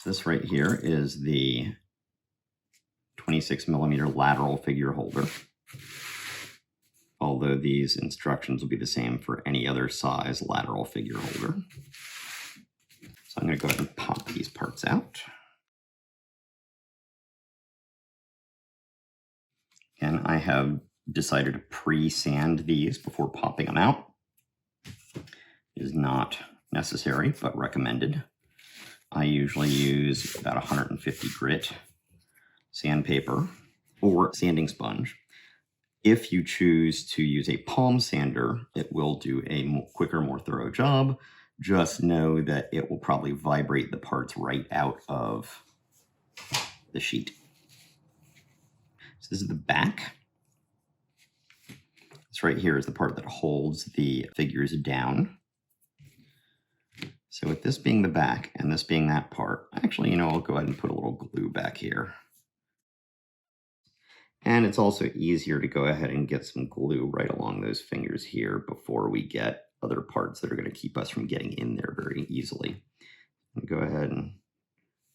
This right here is the 26mm lateral figure holder, although these instructions will be the same for any other size lateral figure holder. So I'm going to go ahead and pop these parts out. And I have decided to pre-sand these before popping them out. It is not necessary, but recommended. I usually use about 150 grit sandpaper or sanding sponge. If you choose to use a palm sander, it will do a quicker, more thorough job. Just know that it will probably vibrate the parts right out of the sheet. So this is the back. This right here is the part that holds the figures down. So with this being the back and this being that part, actually, I'll go ahead and put a little glue back here. And it's also easier to go ahead and get some glue right along those fingers here before we get other parts that are going to keep us from getting in there very easily. I'll go ahead and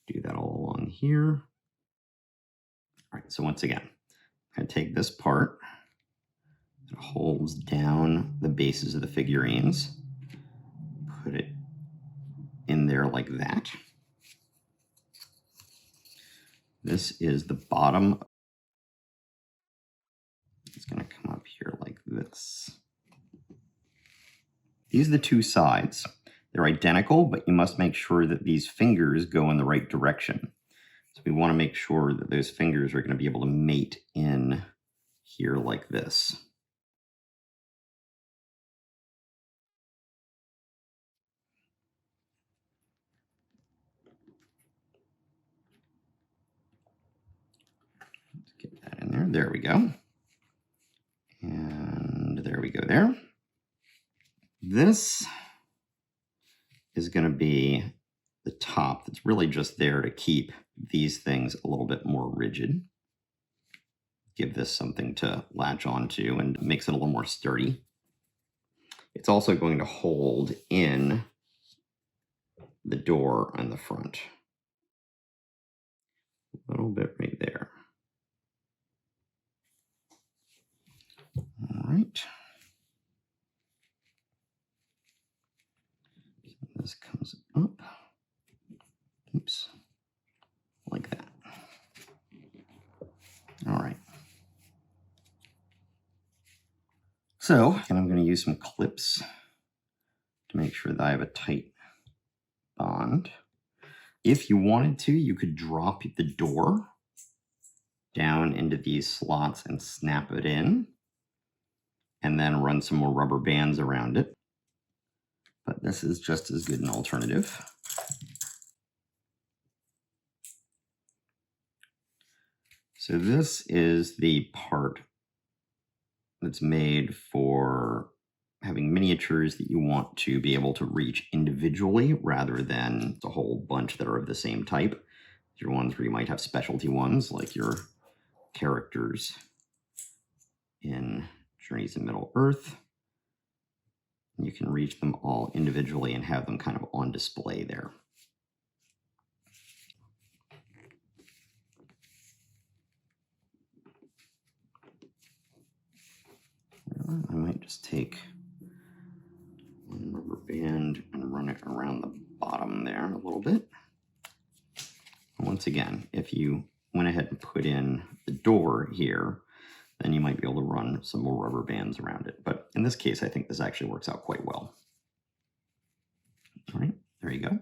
do that all along here. All right, so once again, I take this part that holds down the bases of the figurines, put it in there like that. This is the bottom. It's going to come up here like this. These are the two sides. They're identical, but you must make sure that these fingers go in the right direction. So we want to make sure that those fingers are going to be able to mate in here like this. Let's get that in there. There we go. And there we go there. This is going to be the top that's really just there to keep these things a little bit more rigid. Give this something to latch onto and makes it a little more sturdy. It's also going to hold in the door on the front. A little bit right there. All right. So this comes up. Oops. Like that. All right. So, and I'm going to use some clips to make sure that I have a tight bond. If you wanted to, you could drop the door down into these slots and snap it in, and then run some more rubber bands around it. But this is just as good an alternative. So this is the part that's made for having miniatures that you want to be able to reach individually rather than a whole bunch that are of the same type. Your ones where you might have specialty ones like your characters in Journeys in Middle-earth. You can reach them all individually and have them kind of on display there. I might just take one rubber band and run it around the bottom there a little bit. Once again, if you went ahead and put in the door here, then you might be able to run some more rubber bands around it. But in this case, I think this actually works out quite well. All right, there you go.